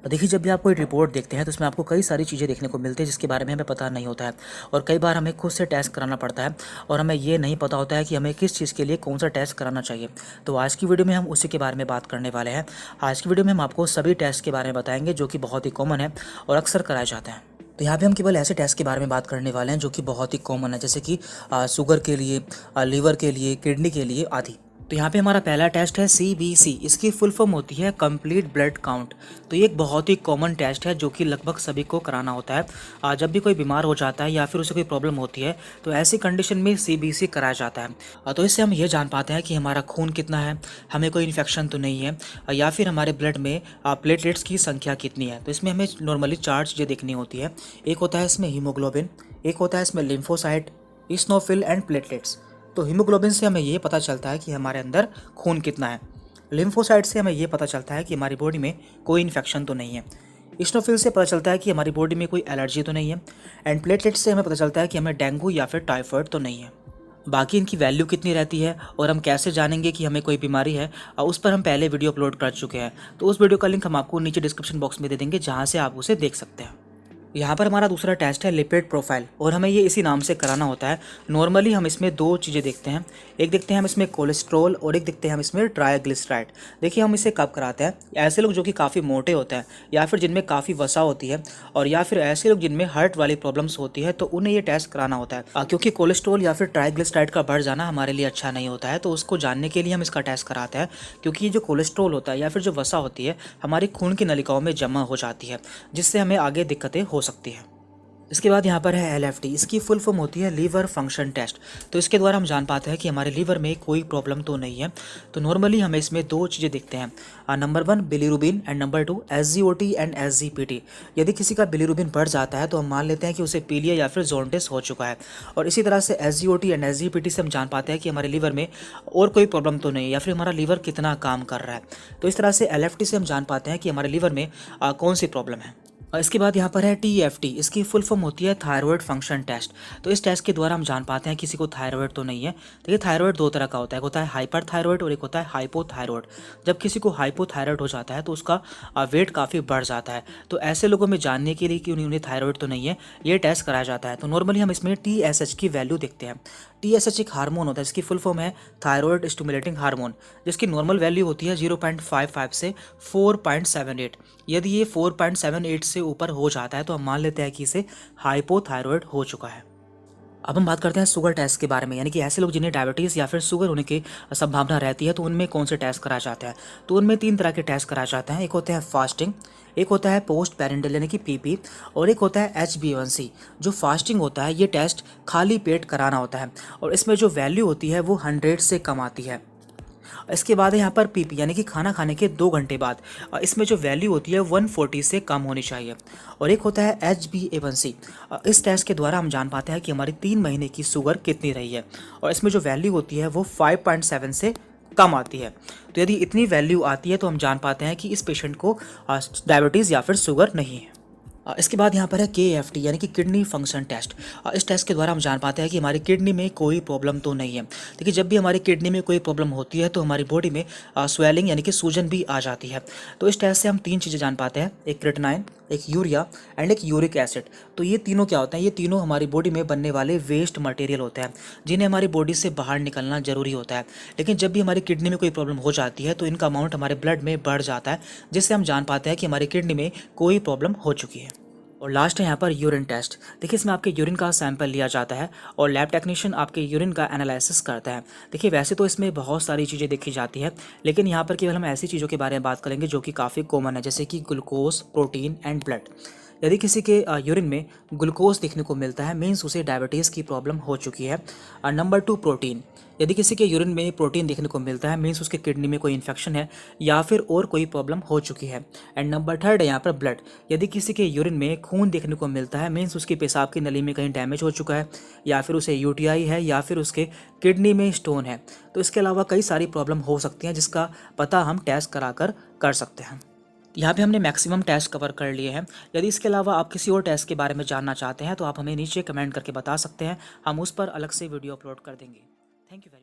देखिए, जब भी आप कोई रिपोर्ट देखते हैं तो उसमें आपको कई सारी चीज़ें देखने को मिलती है जिसके बारे में हमें पता नहीं होता है। और कई बार हमें खुद से टेस्ट कराना पड़ता है और हमें ये नहीं पता होता है कि हमें किस चीज़ के लिए कौन सा टेस्ट कराना चाहिए। तो आज की वीडियो में हम उसी के बारे में बात करने वाले हैं। आज की वीडियो में हम आपको सभी टेस्ट के बारे में बताएंगे जो कि बहुत ही कॉमन है और अक्सर कराए जाते हैं। तो यहाँ पे हम केवल ऐसे टेस्ट के बारे में बात करने वाले हैं जो कि बहुत ही कॉमन है, जैसे कि शुगर के लिए, लीवर के लिए, किडनी के लिए आदि। तो यहाँ पे हमारा पहला टेस्ट है CBC। इसकी फुल फॉर्म होती है कंप्लीट ब्लड काउंट। तो ये एक बहुत ही कॉमन टेस्ट है जो कि लगभग सभी को कराना होता है। जब भी कोई बीमार हो जाता है या फिर उसे कोई प्रॉब्लम होती है तो ऐसी कंडीशन में CBC कराया जाता है। तो इससे हम ये जान पाते हैं कि हमारा खून कितना है, हमें कोई इन्फेक्शन तो नहीं है, या फिर हमारे ब्लड में प्लेटलेट्स की संख्या कितनी है। तो इसमें हमें नॉर्मली 4 चीज़ें देखनी होती है। एक होता है इसमें हीमोग्लोबिन, एक होता है इसमें लिम्फोसाइट, इस्नोफिल एंड प्लेटलेट्स। तो हीमोग्लोबिन से हमें ये पता चलता है कि हमारे अंदर खून कितना है। लिम्फोसाइट से हमें ये पता चलता है कि हमारी बॉडी में कोई इन्फेक्शन तो नहीं है। इस्नोफिल से पता चलता है कि हमारी बॉडी में कोई एलर्जी तो नहीं है। एंड प्लेटलेट्स से हमें पता चलता है कि हमें डेंगू या फिर टाइफाइड तो नहीं है। बाकी इनकी वैल्यू कितनी रहती है और हम कैसे जानेंगे कि हमें कोई बीमारी है, उस पर हम पहले वीडियो अपलोड कर चुके हैं। तो उस वीडियो का लिंक हम आपको नीचे डिस्क्रिप्शन बॉक्स में दे देंगे, जहाँ से आप उसे देख सकते हैं। यहाँ पर हमारा दूसरा टेस्ट है लिपिड प्रोफाइल और हमें ये इसी नाम से कराना होता है। नॉर्मली हम इसमें 2 चीज़ें देखते हैं। एक देखते हैं हम इसमें कोलेस्ट्रॉल और एक देखते हैं हम इसमें ट्राइग्लिसराइड। देखिए, हम इसे कब कराते हैं? ऐसे लोग जो कि काफ़ी मोटे होते हैं या फिर जिनमें काफ़ी वसा होती है, और या फिर ऐसे लोग जिनमें हार्ट वाली प्रॉब्लम्स होती है, तो उन्हें ये टेस्ट कराना होता है। क्योंकि कोलेस्ट्रॉल या फिर ट्राइग्लिसराइड का बढ़ जाना हमारे लिए अच्छा नहीं होता है, तो उसको जानने के लिए हम इसका टेस्ट कराते हैं। क्योंकि ये जो कोलेस्ट्रॉल होता है या फिर जो वसा होती है हमारी खून की नलिकाओं में जमा हो जाती है, जिससे हमें आगे दिक्कतें हो सकती हैं। इसके बाद यहाँ पर है LFT। इसकी फुल फॉर्म होती है लीवर फंक्शन टेस्ट। तो इसके द्वारा हम जान पाते हैं कि हमारे लीवर में कोई प्रॉब्लम तो नहीं है। तो नॉर्मली हमें इसमें 2 चीज़ें देखते हैं। Number 1 bilirubin and number 2 SGOT and SGPT। यदि किसी का बिलीरुबिन बढ़ जाता है तो हम मान लेते हैं कि उसे पीलिया या फिर जॉन्डिस हो चुका है। और इसी तरह से SGOT एंड SGPT से हम जान पाते हैं कि हमारे लीवर में और कोई प्रॉब्लम तो नहीं है या फिर हमारा लीवर कितना काम कर रहा है। तो इस तरह से LFT से हम जान पाते हैं कि हमारे लीवर में कौन सी प्रॉब्लम है। और इसके बाद यहाँ पर है TFT। इसकी फुल फॉर्म होती है थायराइड फंक्शन टेस्ट। तो इस टेस्ट के द्वारा हम जान पाते हैं किसी को थायराइड तो नहीं है। देखिए, थायराइड 2 तरह का होता है, एक होता है हाइपर थायराइड और एक होता है हाइपोथायराइड। जब किसी को हाइपोथायराइड हो जाता है तो उसका वेट काफ़ी बढ़ जाता है। तो ऐसे लोगों में जानने के लिए कि उन्हें थायराइड तो नहीं है, ये टेस्ट कराया जाता है। तो नॉर्मली हम इसमें TSH की वैल्यू देखते हैं। TSH एक हार्मोन होता है, इसकी फुल फॉर्म है थायराइड स्टिमुलेटिंग हार्मोन, जिसकी नॉर्मल वैल्यू होती है 0.55 से 4.78। यदि ये 4.78 से ऊपर हो जाता है तो हम मान लेते हैं कि इसे हाइपोथायराइड हो चुका है। अब हम बात करते हैं शुगर टेस्ट के बारे में, यानी कि ऐसे लोग जिन्हें डायबिटीज़ या फिर शुगर होने की संभावना रहती है तो उनमें कौन से टेस्ट कराए जाते हैं। तो उनमें 3 तरह के टेस्ट कराए जाते हैं। एक होते हैं फास्टिंग, एक होता है पोस्ट पेरेंटल यानी कि PP, और एक होता है HbA1c। जो फास्टिंग होता है ये टेस्ट खाली पेट कराना होता है और इसमें जो वैल्यू होती है वो 100 से कम आती है। इसके बाद है यहाँ पर PP यानी कि खाना खाने के 2 घंटे बाद। इसमें जो वैल्यू होती है 140 से कम होनी चाहिए। और एक होता है HbA1c। इस टेस्ट के द्वारा हम जान पाते हैं कि हमारी 3 महीने की शुगर कितनी रही है, और इसमें जो वैल्यू होती है वो 5.7 से कम आती है। तो यदि इतनी वैल्यू आती है तो हम जान पाते हैं कि इस पेशेंट को डायबिटीज़ या फिर शुगर नहीं है। इसके बाद यहाँ पर है KFT यानी कि किडनी फंक्शन टेस्ट। इस टेस्ट के द्वारा हम जान पाते हैं कि हमारी किडनी में कोई प्रॉब्लम तो नहीं है। देखिए, जब भी हमारी किडनी में कोई प्रॉब्लम होती है तो हमारी बॉडी में स्वेलिंग यानी कि सूजन भी आ जाती है। तो इस टेस्ट से हम 3 चीज़ें जान पाते हैं, एक क्रेटिनाइन, एक यूरिया एंड एक यूरिक एसिड। तो ये तीनों क्या होते हैं? ये तीनों हमारी बॉडी में बनने वाले वेस्ट मटेरियल होते हैं जिन्हें हमारी बॉडी से बाहर निकलना जरूरी होता है। लेकिन जब भी हमारी किडनी में कोई प्रॉब्लम हो जाती है तो इनका अमाउंट हमारे ब्लड में बढ़ जाता है, जिससे हम जान पाते हैं कि हमारी किडनी में कोई प्रॉब्लम हो चुकी है। और लास्ट है यहाँ पर यूरिन टेस्ट। देखिए, इसमें आपके यूरिन का सैंपल लिया जाता है और लैब टेक्नीशियन आपके यूरिन का एनालिसिस करता है। देखिए, वैसे तो इसमें बहुत सारी चीज़ें देखी जाती है, लेकिन यहाँ पर केवल हम ऐसी चीज़ों के बारे में बात करेंगे जो कि काफ़ी कॉमन है, जैसे कि ग्लूकोज, प्रोटीन एंड ब्लड। यदि किसी के यूरिन में ग्लूकोज देखने को मिलता है, मीन्स उसे डायबिटीज़ की प्रॉब्लम हो चुकी है। Number 2 protein. यदि किसी के यूरिन में प्रोटीन देखने को मिलता है, मीन्स उसके किडनी में कोई इन्फेक्शन है या फिर और कोई प्रॉब्लम हो चुकी है। एंड नंबर 3 है यहाँ पर ब्लड। यदि किसी के यूरिन में खून देखने को मिलता है, मीन्स उसकी पेशाब की नली में कहीं डैमेज हो चुका है, या फिर उसे UTI है, या फिर उसके किडनी में स्टोन है। तो इसके अलावा कई सारी प्रॉब्लम हो सकती हैं जिसका पता हम टेस्ट कराकर कर सकते हैं। यहाँ पे हमने मैक्सिमम टेस्ट कवर कर लिए हैं। यदि इसके अलावा आप किसी और टेस्ट के बारे में जानना चाहते हैं तो आप हमें नीचे कमेंट करके बता सकते हैं, हम उस पर अलग से वीडियो अपलोड कर देंगे। Thank you very much.